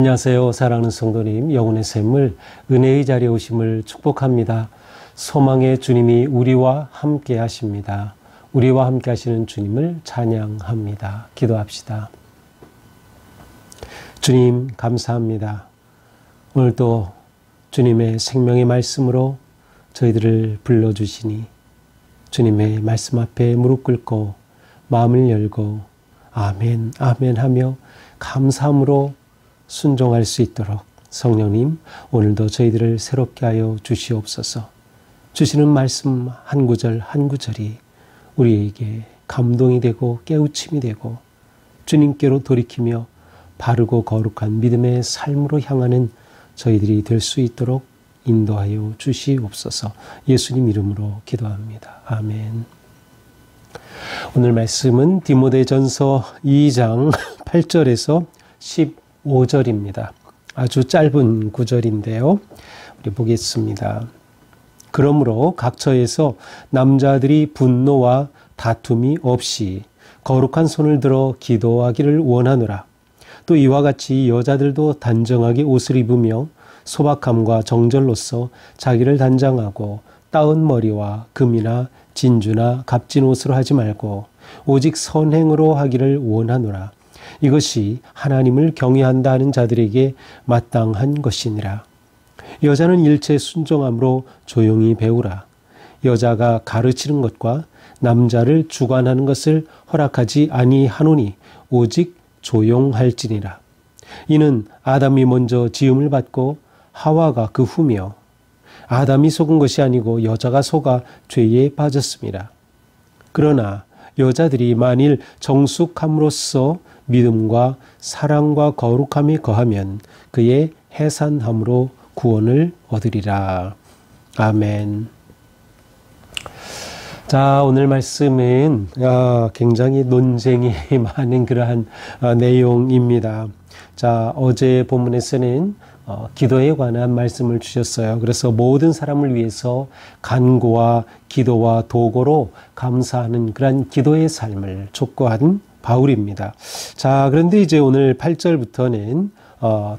안녕하세요. 사랑하는 성도님, 영혼의 샘을 은혜의 자리에 오심을 축복합니다. 소망의 주님이 우리와 함께 하십니다. 우리와 함께 하시는 주님을 찬양합니다. 기도합시다. 주님 감사합니다. 오늘도 주님의 생명의 말씀으로 저희들을 불러주시니 주님의 말씀 앞에 무릎 꿇고 마음을 열고 아멘 아멘 하며 감사함으로 순종할 수 있도록 성령님 오늘도 저희들을 새롭게 하여 주시옵소서. 주시는 말씀 한 구절 한 구절이 우리에게 감동이 되고 깨우침이 되고 주님께로 돌이키며 바르고 거룩한 믿음의 삶으로 향하는 저희들이 될 수 있도록 인도하여 주시옵소서. 예수님 이름으로 기도합니다. 아멘. 오늘 말씀은 디모데전서 2장 8절에서 15절입니다. 아주 짧은 구절인데요. 우리 보겠습니다. 그러므로 각 처에서 남자들이 분노와 다툼이 없이 거룩한 손을 들어 기도하기를 원하노라. 또 이와 같이 여자들도 단정하게 옷을 입으며 소박함과 정절로서 자기를 단장하고 따은 머리와 금이나 진주나 값진 옷으로 하지 말고 오직 선행으로 하기를 원하노라. 이것이 하나님을 경외한다 하는 자들에게 마땅한 것이니라. 여자는 일체 순종함으로 조용히 배우라. 여자가 가르치는 것과 남자를 주관하는 것을 허락하지 아니하노니 오직 조용할지니라. 이는 아담이 먼저 지음을 받고 하와가 그 후며 아담이 속은 것이 아니고 여자가 속아 죄에 빠졌습니다. 그러나 여자들이 만일 정숙함으로써 믿음과 사랑과 거룩함이 거하면 그의 해산함으로 구원을 얻으리라. 아멘. 자, 오늘 말씀은 굉장히 논쟁이 많은 그러한 내용입니다. 자, 어제 본문에서는 기도에 관한 말씀을 주셨어요. 그래서 모든 사람을 위해서 간구와 기도와 도고로 감사하는 그러한 기도의 삶을 촉구한 바울입니다. 자, 그런데 이제 오늘 8절부터는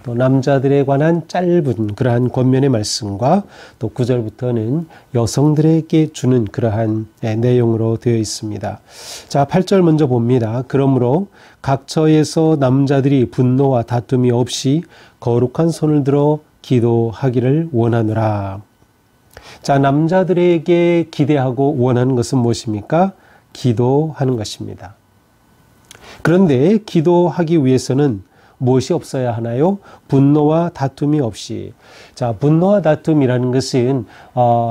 또 남자들에 관한 짧은 그러한 권면의 말씀과 또 9절부터는 여성들에게 주는 그러한 내용으로 되어 있습니다. 자, 8절 먼저 봅니다. 그러므로 각 처에서 남자들이 분노와 다툼이 없이 거룩한 손을 들어 기도하기를 원하노라. 자, 남자들에게 기대하고 원하는 것은 무엇입니까? 기도하는 것입니다. 그런데 기도하기 위해서는 무엇이 없어야 하나요? 분노와 다툼이 없이. 자, 분노와 다툼이라는 것은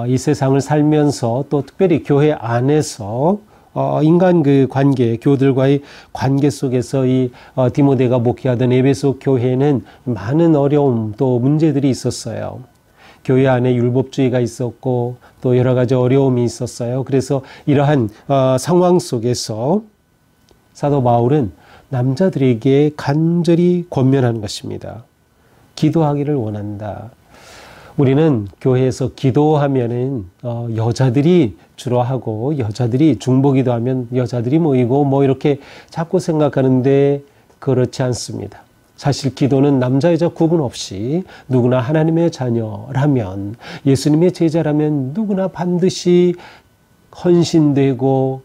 이 세상을 살면서 또 특별히 교회 안에서 인간 그 관계, 교들과의 관계 속에서 이 디모데가 목회하던 에베소 교회는 많은 어려움 또 문제들이 있었어요. 교회 안에 율법주의가 있었고 또 여러 가지 어려움이 있었어요. 그래서 이러한 상황 속에서 사도 바울은 남자들에게 간절히 권면하는 것입니다. 기도하기를 원한다. 우리는 교회에서 기도하면은 여자들이 주로 하고 여자들이 중보기도 하면 여자들이 모이고 뭐 이렇게 자꾸 생각하는데 그렇지 않습니다. 사실 기도는 남자 여자 구분 없이 누구나 하나님의 자녀라면 예수님의 제자라면 누구나 반드시 헌신되고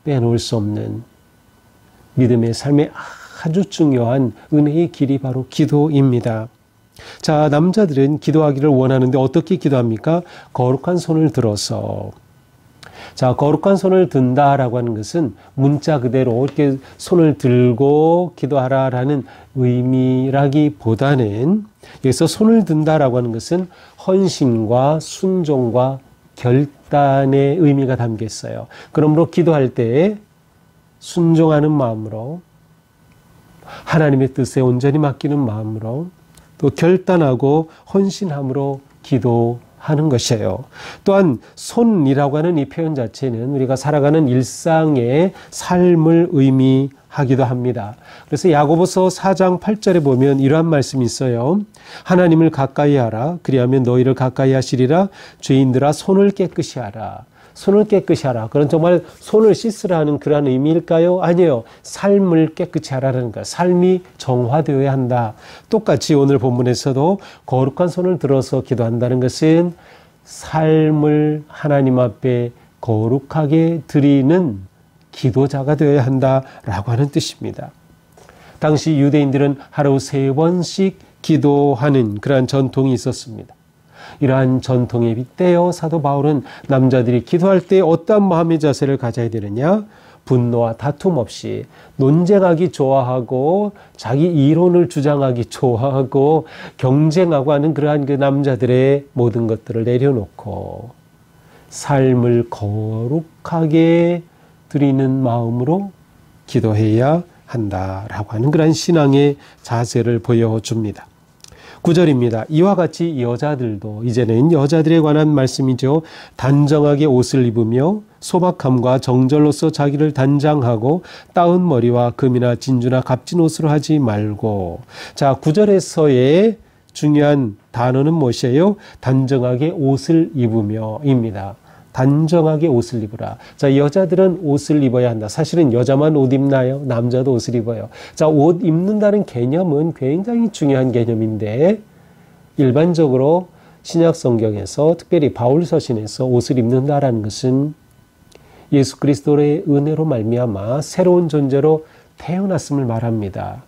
빼놓을 수 없는 믿음의 삶에 아주 중요한 은혜의 길이 바로 기도입니다. 자, 남자들은 기도하기를 원하는데 어떻게 기도합니까? 거룩한 손을 들어서. 자, 거룩한 손을 든다라고 하는 것은 문자 그대로 이렇게 손을 들고 기도하라라는 의미라기보다는 여기서 손을 든다라고 하는 것은 헌신과 순종과 결단의 의미가 담겨 있어요. 그러므로 기도할 때에 순종하는 마음으로 하나님의 뜻에 온전히 맡기는 마음으로 또 결단하고 헌신함으로 기도하는 것이에요. 또한 손이라고 하는 이 표현 자체는 우리가 살아가는 일상의 삶을 의미하기도 합니다. 그래서 야고보서 4장 8절에 보면 이러한 말씀이 있어요. 하나님을 가까이 하라. 그리하면 너희를 가까이 하시리라. 죄인들아 손을 깨끗이 하라. 손을 깨끗이 하라. 그런 정말 손을 씻으라는 그런 의미일까요? 아니에요. 삶을 깨끗이 하라는 거예요. 삶이 정화되어야 한다. 똑같이 오늘 본문에서도 거룩한 손을 들어서 기도한다는 것은 삶을 하나님 앞에 거룩하게 드리는 기도자가 되어야 한다라고 하는 뜻입니다. 당시 유대인들은 하루 3번씩 기도하는 그러한 전통이 있었습니다. 이러한 전통에 빗대어 사도 바울은 남자들이 기도할 때 어떤 마음의 자세를 가져야 되느냐? 분노와 다툼 없이 논쟁하기 좋아하고 자기 이론을 주장하기 좋아하고 경쟁하고 하는 그러한 그 남자들의 모든 것들을 내려놓고 삶을 거룩하게 드리는 마음으로 기도해야 한다라고 하는 그런 신앙의 자세를 보여줍니다. 9절입니다. 이와 같이 여자들도, 이제는 여자들에 관한 말씀이죠. 단정하게 옷을 입으며 소박함과 정절로서 자기를 단장하고 따은 머리와 금이나 진주나 값진 옷으로 하지 말고. 자, 9절에서의 중요한 단어는 무엇이에요? 단정하게 옷을 입으며입니다. 단정하게 옷을 입으라. 자, 여자들은 옷을 입어야 한다. 사실은 여자만 옷 입나요? 남자도 옷을 입어요. 자, 옷 입는다는 개념은 굉장히 중요한 개념인데 일반적으로 신약 성경에서 특별히 바울 서신에서 옷을 입는다라는 것은 예수 그리스도의 은혜로 말미암아 새로운 존재로 태어났음을 말합니다.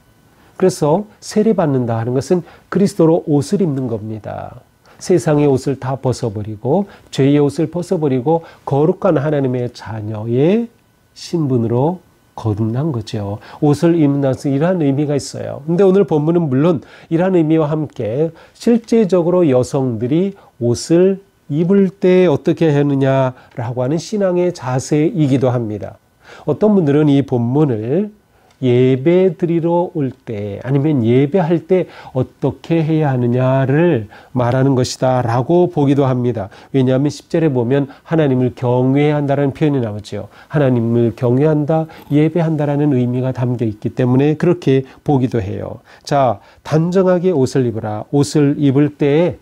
그래서 세례받는다 하는 것은 그리스도로 옷을 입는 겁니다. 세상의 옷을 다 벗어버리고 죄의 옷을 벗어버리고 거룩한 하나님의 자녀의 신분으로 거듭난 거죠. 옷을 입는다는 이러한 의미가 있어요. 근데 오늘 본문은 물론 이러한 의미와 함께 실제적으로 여성들이 옷을 입을 때 어떻게 하느냐라고 하는 신앙의 자세이기도 합니다. 어떤 분들은 이 본문을 예배 드리러 올 때 아니면 예배할 때 어떻게 해야 하느냐를 말하는 것이다 라고 보기도 합니다. 왜냐하면 10절에 보면 하나님을 경외해야 한다는 표현이 나오죠. 하나님을 경외한다, 예배한다라는 의미가 담겨 있기 때문에 그렇게 보기도 해요. 자, 단정하게 옷을 입으라. 옷을 입을 때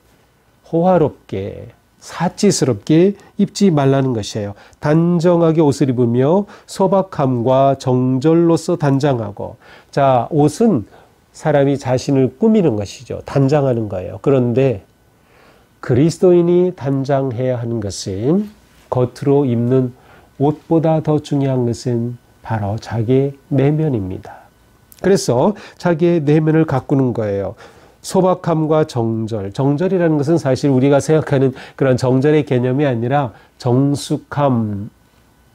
호화롭게 사치스럽게 입지 말라는 것이에요. 단정하게 옷을 입으며 소박함과 정절로서 단장하고. 자, 옷은 사람이 자신을 꾸미는 것이죠. 단장하는 거예요. 그런데 그리스도인이 단장해야 하는 것은 겉으로 입는 옷보다 더 중요한 것은 바로 자기의 내면입니다. 그래서 자기의 내면을 가꾸는 거예요. 소박함과 정절. 정절이라는 것은 사실 우리가 생각하는 그런 정절의 개념이 아니라 정숙함이라고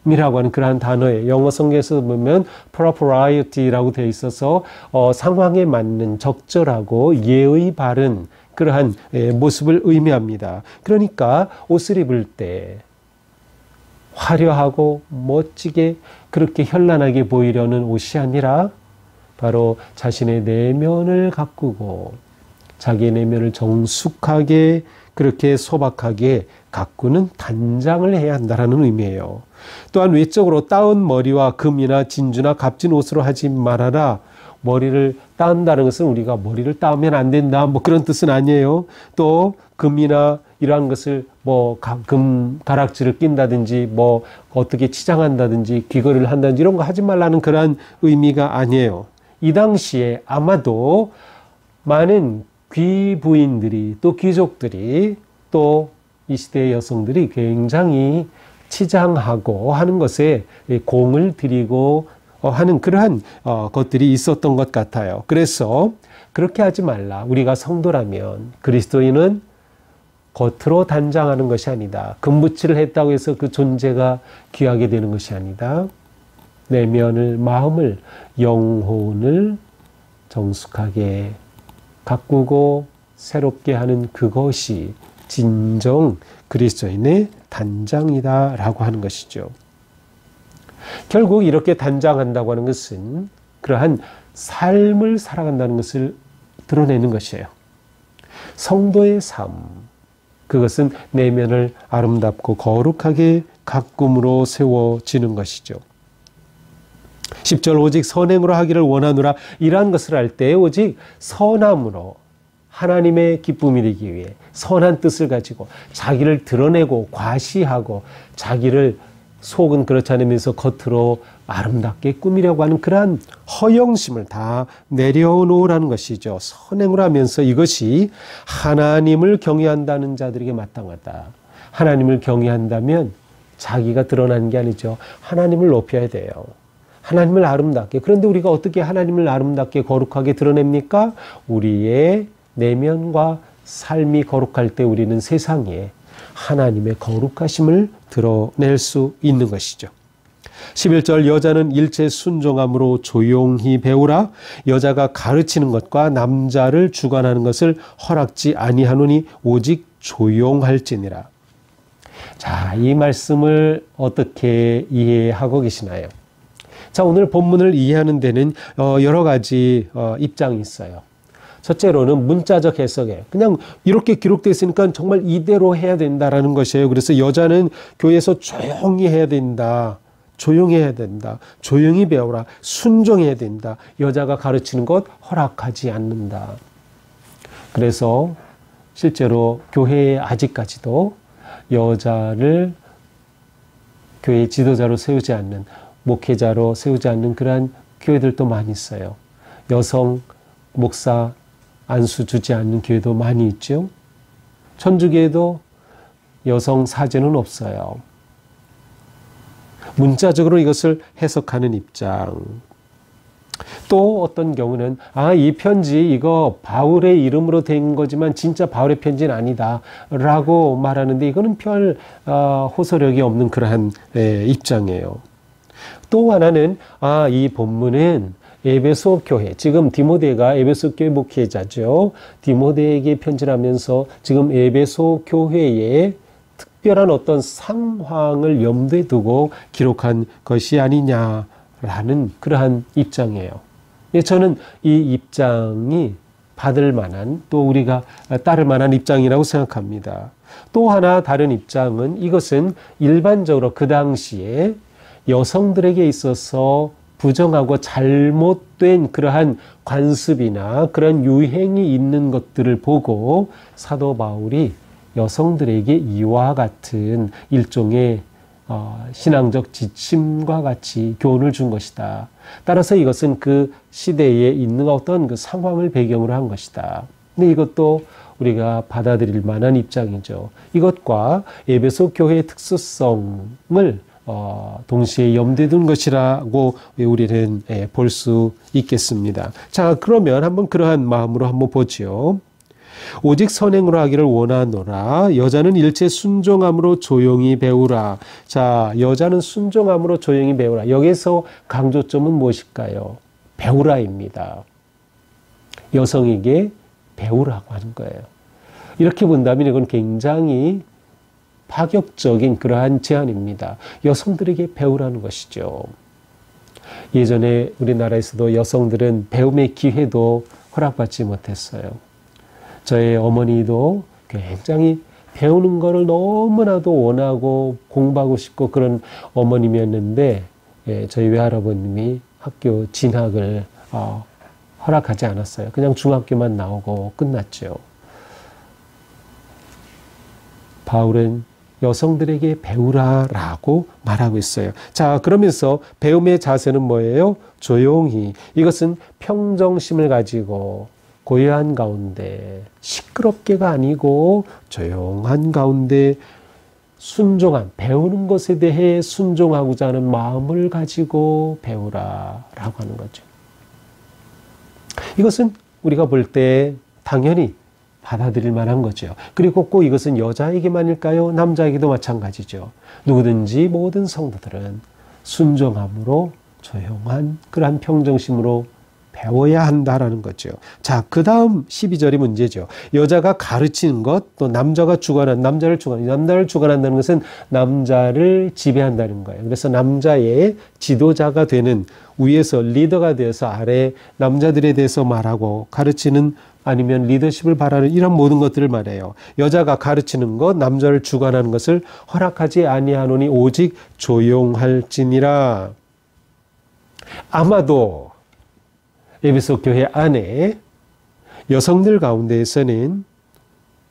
하는 그러한 단어예요. 영어 성경에서 보면 propriety라고 되어 있어서 상황에 맞는 적절하고 예의 바른 그러한 모습을 의미합니다. 그러니까 옷을 입을 때 화려하고 멋지게 그렇게 현란하게 보이려는 옷이 아니라 바로 자신의 내면을 가꾸고 자기의 내면을 정숙하게 그렇게 소박하게 가꾸는 단장을 해야 한다는 의미예요. 또한 외적으로 따은 머리와 금이나 진주나 값진 옷으로 하지 말아라. 머리를 따은다는 것은 우리가 머리를 따으면 안 된다 뭐 그런 뜻은 아니에요. 또 금이나 이러한 것을 뭐 금 가락지를 낀다든지 뭐 어떻게 치장한다든지 귀걸이를 한다든지 이런 거 하지 말라는 그런 의미가 아니에요. 이 당시에 아마도 많은 귀부인들이 또 귀족들이 또 이 시대의 여성들이 굉장히 치장하고 하는 것에 공을 들이고 하는 그러한 것들이 있었던 것 같아요. 그래서 그렇게 하지 말라. 우리가 성도라면 그리스도인은 겉으로 단장하는 것이 아니다. 금붙이를 했다고 해서 그 존재가 귀하게 되는 것이 아니다. 내면을, 마음을, 영혼을 정숙하게 가꾸고 새롭게 하는 그것이 진정 그리스도인의 단장이다라고 하는 것이죠. 결국 이렇게 단장한다고 하는 것은 그러한 삶을 살아간다는 것을 드러내는 것이에요. 성도의 삶, 그것은 내면을 아름답고 거룩하게 가꿈으로 세워지는 것이죠. 10절 오직 선행으로 하기를 원하노라. 이러한 것을 할 때 오직 선함으로 하나님의 기쁨이 되기 위해 선한 뜻을 가지고 자기를 드러내고 과시하고 자기를 속은 그렇지 않으면서 겉으로 아름답게 꾸미려고 하는 그러한 허영심을 다 내려놓으라는 것이죠. 선행을 하면서 이것이 하나님을 경외한다는 자들에게 마땅하다. 하나님을 경외한다면 자기가 드러나는 게 아니죠. 하나님을 높여야 돼요. 하나님을 아름답게. 그런데 우리가 어떻게 하나님을 아름답게 거룩하게 드러냅니까? 우리의 내면과 삶이 거룩할 때 우리는 세상에 하나님의 거룩하심을 드러낼 수 있는 것이죠. 11절 여자는 일체 순종함으로 조용히 배우라. 여자가 가르치는 것과 남자를 주관하는 것을 허락지 아니하노니 오직 조용할지니라. 자, 이 말씀을 어떻게 이해하고 계시나요? 자, 오늘 본문을 이해하는 데는 여러 가지 입장이 있어요. 첫째로는 문자적 해석에 그냥 이렇게 기록되어 있으니까 정말 이대로 해야 된다라는 것이에요. 그래서 여자는 교회에서 조용히 해야 된다. 조용해야 된다. 조용히 배우라. 순종해야 된다. 여자가 가르치는 것 허락하지 않는다. 그래서 실제로 교회에 아직까지도 여자를 교회 지도자로 세우지 않는, 목회자로 세우지 않는 그러한 교회들도 많이 있어요. 여성 목사 안수 주지 않는 교회도 많이 있죠. 천주교에도 여성 사제는 없어요. 문자적으로 이것을 해석하는 입장. 또 어떤 경우는 이 편지 이거 바울의 이름으로 된 거지만 진짜 바울의 편지는 아니다 라고 말하는데 이거는 별 호소력이 없는 그러한 입장이에요. 또 하나는 이 본문은 에베소 교회, 지금 디모데가 에베소 교회 목회자죠. 디모데에게 편지를 하면서 지금 에베소 교회의 특별한 어떤 상황을 염두에 두고 기록한 것이 아니냐라는 그러한 입장이에요. 저는 이 입장이 받을 만한, 또 우리가 따를 만한 입장이라고 생각합니다. 또 하나 다른 입장은 이것은 일반적으로 그 당시에 여성들에게 있어서 부정하고 잘못된 그러한 관습이나 그런 유행이 있는 것들을 보고 사도 바울이 여성들에게 이와 같은 일종의 신앙적 지침과 같이 교훈을 준 것이다. 따라서 이것은 그 시대에 있는 어떤 그 상황을 배경으로 한 것이다. 근데 이것도 우리가 받아들일 만한 입장이죠. 이것과 에베소 교회의 특수성을 동시에 염두에 둔 것이라고 우리는 볼 수 있겠습니다. 자, 그러면 한번 그러한 마음으로 한번 보죠. 오직 선행으로 하기를 원하노라. 여자는 일체 순종함으로 조용히 배우라. 자, 여자는 순종함으로 조용히 배우라. 여기서 강조점은 무엇일까요? 배우라입니다. 여성에게 배우라고 하는 거예요. 이렇게 본다면 이건 굉장히 파격적인 그러한 제안입니다. 여성들에게 배우라는 것이죠. 예전에 우리나라에서도 여성들은 배움의 기회도 허락받지 못했어요. 저의 어머니도 굉장히 배우는 것을 너무나도 원하고 공부하고 싶고 그런 어머님이었는데 저희 외할아버님이 학교 진학을 허락하지 않았어요. 그냥 중학교만 나오고 끝났죠. 바울은 여성들에게 배우라라고 말하고 있어요. 자, 그러면서 배움의 자세는 뭐예요? 조용히. 이것은 평정심을 가지고 고요한 가운데 시끄럽게가 아니고 조용한 가운데 순종한, 배우는 것에 대해 순종하고자 하는 마음을 가지고 배우라라고 하는 거죠. 이것은 우리가 볼 때 당연히 받아들일 만한 거죠. 그리고 꼭 이것은 여자에게만일까요? 남자에게도 마찬가지죠. 누구든지 모든 성도들은 순종함으로 조용한 그러한 평정심으로 배워야 한다라는 거죠. 자, 그 다음 12절이 문제죠. 여자가 가르치는 것, 또 남자를 주관한다는 것은 남자를 지배한다는 거예요. 그래서 남자의 지도자가 되는, 위에서 리더가 되어서 아래 남자들에 대해서 말하고 가르치는, 아니면 리더십을 바라는 이런 모든 것들을 말해요. 여자가 가르치는 것, 남자를 주관하는 것을 허락하지 아니하노니 오직 조용할지니라. 아마도 에베소 교회 안에 여성들 가운데에서는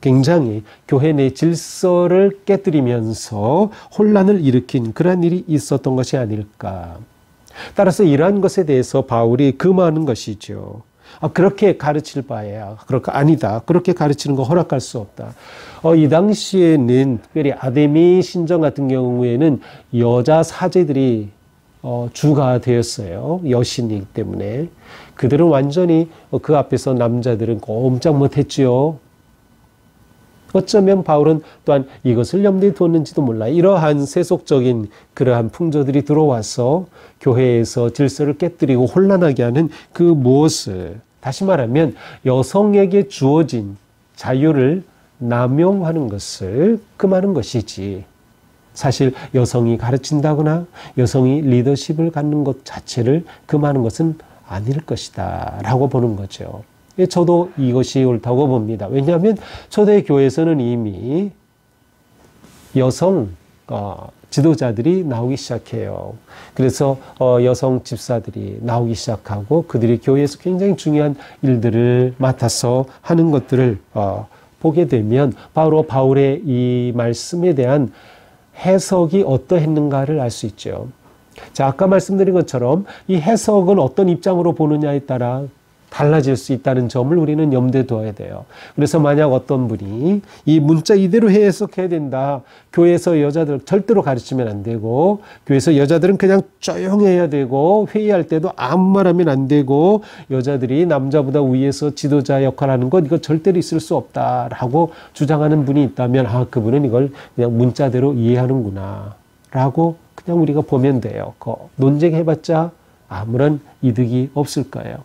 굉장히 교회 내 질서를 깨뜨리면서 혼란을 일으킨 그런 일이 있었던 것이 아닐까. 따라서 이러한 것에 대해서 바울이 금하는 것이죠. 그렇게 가르칠 바에야 그렇게 아니다. 그렇게 가르치는 거 허락할 수 없다. 이 당시에는 특별히 아데미 신전 같은 경우에는 여자 사제들이 주가 되었어요. 여신이기 때문에. 그들은 완전히 그 앞에서 남자들은 꼼짝 못했지요. 어쩌면 바울은 또한 이것을 염두에 두었는지도 몰라. 이러한 세속적인 그러한 풍조들이 들어와서 교회에서 질서를 깨뜨리고 혼란하게 하는 그 무엇을, 다시 말하면 여성에게 주어진 자유를 남용하는 것을 금하는 것이지, 사실 여성이 가르친다거나 여성이 리더십을 갖는 것 자체를 금하는 것은 아닐 것이다 라고 보는 거죠. 저도 이것이 옳다고 봅니다. 왜냐하면 초대교회에서는 이미 여성 지도자들이 나오기 시작해요. 그래서 여성 집사들이 나오기 시작하고 그들이 교회에서 굉장히 중요한 일들을 맡아서 하는 것들을 보게 되면 바로 바울의 이 말씀에 대한 해석이 어떠했는가를 알 수 있죠. 자, 아까 말씀드린 것처럼 이 해석은 어떤 입장으로 보느냐에 따라 달라질 수 있다는 점을 우리는 염두에 둬야 돼요. 그래서 만약 어떤 분이 이 문자 이대로 해석해야 된다. 교회에서 여자들 절대로 가르치면 안 되고, 교회에서 여자들은 그냥 조용해야 되고, 회의할 때도 아무 말하면 안 되고, 여자들이 남자보다 위에서 지도자 역할하는 것 이거 절대로 있을 수 없다라고 주장하는 분이 있다면 그분은 이걸 그냥 문자대로 이해하는구나 라고 그냥 우리가 보면 돼요. 논쟁해봤자 아무런 이득이 없을 거예요.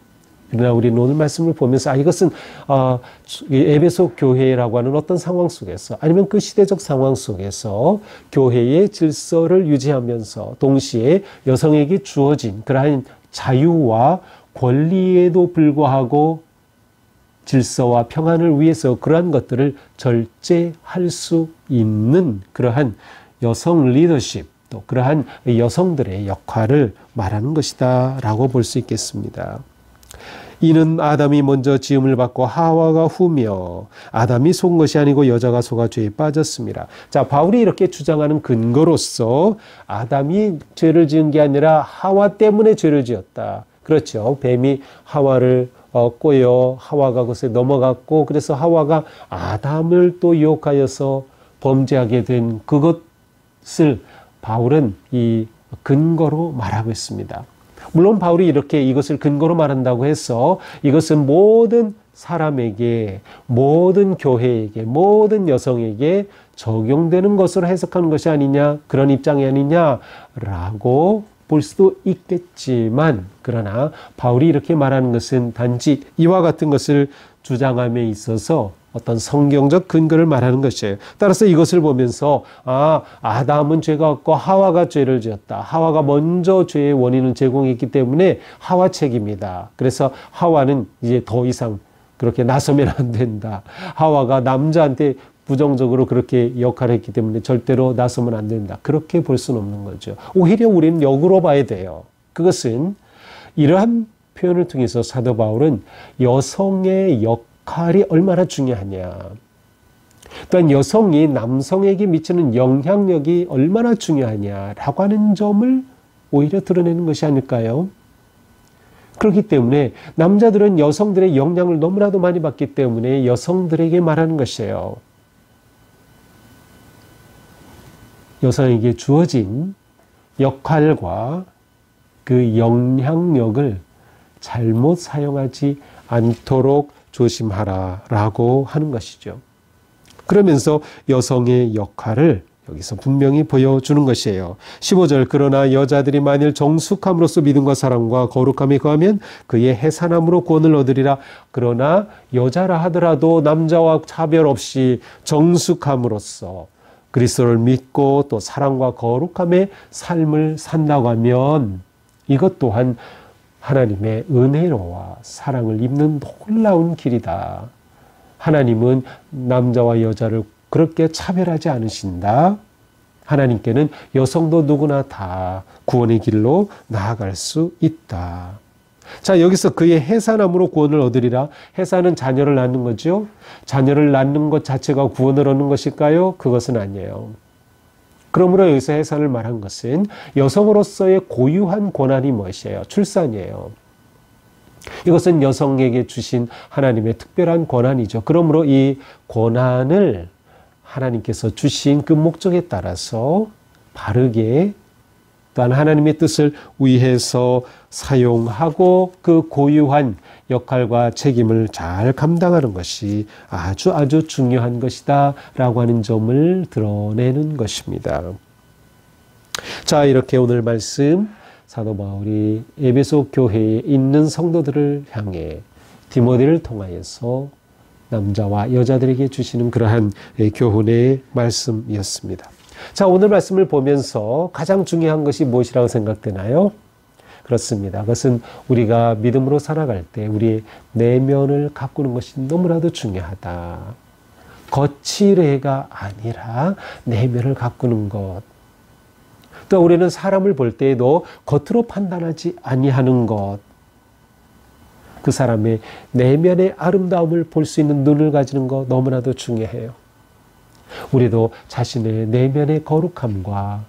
그러나 우리는 오늘 말씀을 보면서 이것은 에베소 교회라고 하는 어떤 상황 속에서, 아니면 그 시대적 상황 속에서 교회의 질서를 유지하면서 동시에 여성에게 주어진 그러한 자유와 권리에도 불구하고 질서와 평안을 위해서 그러한 것들을 절제할 수 있는 그러한 여성 리더십, 또 그러한 여성들의 역할을 말하는 것이다 라고 볼 수 있겠습니다. 이는 아담이 먼저 지음을 받고 하와가 후며 아담이 속은 것이 아니고 여자가 속아 죄에 빠졌습니다. 자, 바울이 이렇게 주장하는 근거로서 아담이 죄를 지은 게 아니라 하와 때문에 죄를 지었다. 그렇죠. 뱀이 하와를 꼬여 하와가 그것에 넘어갔고, 그래서 하와가 아담을 또 유혹하여서 범죄하게 된 그것을 바울은 이 근거로 말하고 있습니다. 물론 바울이 이렇게 이것을 근거로 말한다고 해서 이것은 모든 사람에게, 모든 교회에게, 모든 여성에게 적용되는 것으로 해석하는 것이 아니냐, 그런 입장이 아니냐라고 볼 수도 있겠지만, 그러나 바울이 이렇게 말하는 것은 단지 이와 같은 것을 주장함에 있어서 어떤 성경적 근거를 말하는 것이에요. 따라서 이것을 보면서 아담은 죄가 없고 하와가 죄를 지었다. 하와가 먼저 죄의 원인을 제공했기 때문에 하와 책임이다. 그래서 하와는 이제 더 이상 그렇게 나서면 안 된다. 하와가 남자한테 부정적으로 그렇게 역할을 했기 때문에 절대로 나서면 안 된다. 그렇게 볼 수는 없는 거죠. 오히려 우리는 역으로 봐야 돼요. 그것은 이러한 표현을 통해서 사도 바울은 여성의 역할이 얼마나 중요하냐, 또한 여성이 남성에게 미치는 영향력이 얼마나 중요하냐라고 하는 점을 오히려 드러내는 것이 아닐까요? 그렇기 때문에 남자들은 여성들의 영향을 너무나도 많이 받기 때문에 여성들에게 말하는 것이에요. 여성에게 주어진 역할과 그 영향력을 잘못 사용하지 않도록 조심하라라고 하는 것이죠. 그러면서 여성의 역할을 여기서 분명히 보여주는 것이에요. 15절, 그러나 여자들이 만일 정숙함으로써 믿음과 사랑과 거룩함에 거하면 그의 해산함으로 구원을 얻으리라. 그러나 여자라 하더라도 남자와 차별 없이 정숙함으로써 그리스도를 믿고 또 사랑과 거룩함의 삶을 산다고 하면 이것 또한 하나님의 은혜로와 사랑을 입는 놀라운 길이다. 하나님은 남자와 여자를 그렇게 차별하지 않으신다. 하나님께는 여성도 누구나 다 구원의 길로 나아갈 수 있다. 자, 여기서 그의 해산함으로 구원을 얻으리라. 해산은 자녀를 낳는 거죠. 자녀를 낳는 것 자체가 구원을 얻는 것일까요? 그것은 아니에요. 그러므로 여기서 해산을 말한 것은 여성으로서의 고유한 권한이 무엇이에요? 출산이에요. 이것은 여성에게 주신 하나님의 특별한 권한이죠. 그러므로 이 권한을 하나님께서 주신 그 목적에 따라서 바르게 또한 하나님의 뜻을 위해서 사용하고 그 고유한 역할과 책임을 잘 감당하는 것이 아주 중요한 것이다 라고 하는 점을 드러내는 것입니다. 자, 이렇게 오늘 말씀 사도 바울이 에베소 교회에 있는 성도들을 향해 디모데를 통하여서 남자와 여자들에게 주시는 그러한 교훈의 말씀이었습니다. 자, 오늘 말씀을 보면서 가장 중요한 것이 무엇이라고 생각되나요? 그렇습니다. 그것은 우리가 믿음으로 살아갈 때 우리의 내면을 가꾸는 것이 너무나도 중요하다. 거칠애가 아니라 내면을 가꾸는 것. 또 우리는 사람을 볼 때에도 겉으로 판단하지 아니하는 것. 그 사람의 내면의 아름다움을 볼 수 있는 눈을 가지는 것 너무나도 중요해요. 우리도 자신의 내면의 거룩함과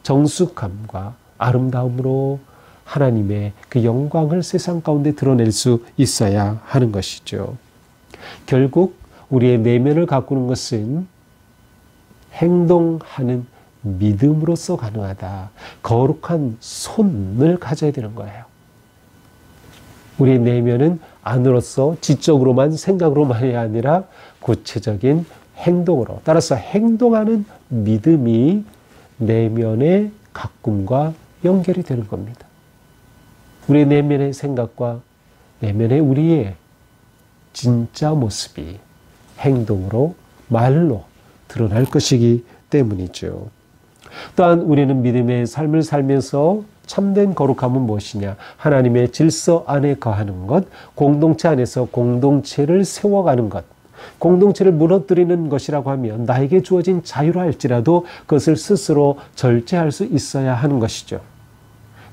정숙함과 아름다움으로 하나님의 그 영광을 세상 가운데 드러낼 수 있어야 하는 것이죠. 결국 우리의 내면을 가꾸는 것은 행동하는 믿음으로서 가능하다. 거룩한 손을 가져야 되는 거예요. 우리의 내면은 안으로서 지적으로만 생각으로만이 아니라 구체적인 행동으로, 따라서 행동하는 믿음이 내면의 가꿈과 연결이 되는 겁니다. 우리의 내면의 생각과 내면의 우리의 진짜 모습이 행동으로, 말로 드러날 것이기 때문이죠. 또한 우리는 믿음의 삶을 살면서 참된 거룩함은 무엇이냐? 하나님의 질서 안에 거하는 것, 공동체 안에서 공동체를 세워가는 것, 공동체를 무너뜨리는 것이라고 하면 나에게 주어진 자유라 할지라도 그것을 스스로 절제할 수 있어야 하는 것이죠.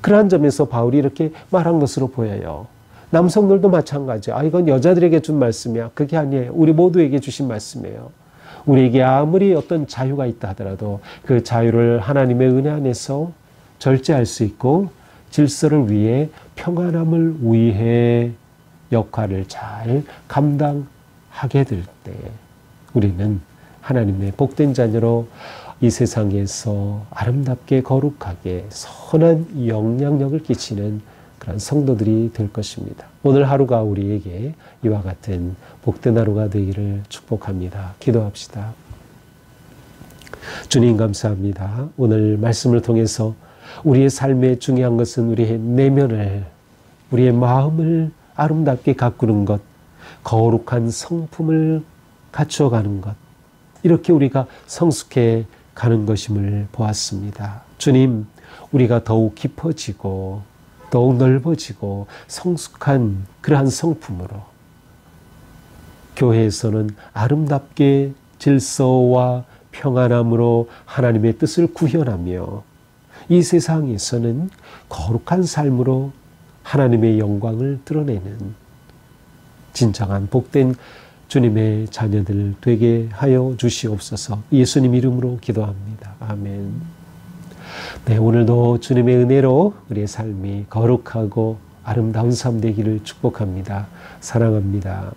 그러한 점에서 바울이 이렇게 말한 것으로 보여요. 남성들도 마찬가지야. 이건 여자들에게 준 말씀이야. 그게 아니에요. 우리 모두에게 주신 말씀이에요. 우리에게 아무리 어떤 자유가 있다 하더라도 그 자유를 하나님의 은혜 안에서 절제할 수 있고 질서를 위해 평안함을 위해 역할을 잘 감당하게 될 때 우리는 하나님의 복된 자녀로 이 세상에서 아름답게 거룩하게 선한 영향력을 끼치는 그런 성도들이 될 것입니다. 오늘 하루가 우리에게 이와 같은 복된 하루가 되기를 축복합니다. 기도합시다. 주님 감사합니다. 오늘 말씀을 통해서 우리의 삶에 중요한 것은 우리의 내면을, 우리의 마음을 아름답게 가꾸는 것, 거룩한 성품을 갖추어가는 것, 이렇게 우리가 성숙해 가는 것임을 보았습니다. 주님, 우리가 더욱 깊어지고 더욱 넓어지고 성숙한 그러한 성품으로 교회에서는 아름답게 질서와 평안함으로 하나님의 뜻을 구현하며 이 세상에서는 거룩한 삶으로 하나님의 영광을 드러내는 진정한 복된 주님의 자녀들 되게 하여 주시옵소서. 예수님 이름으로 기도합니다. 아멘. 네, 오늘도 주님의 은혜로 우리의 삶이 거룩하고 아름다운 삶 되기를 축복합니다. 사랑합니다.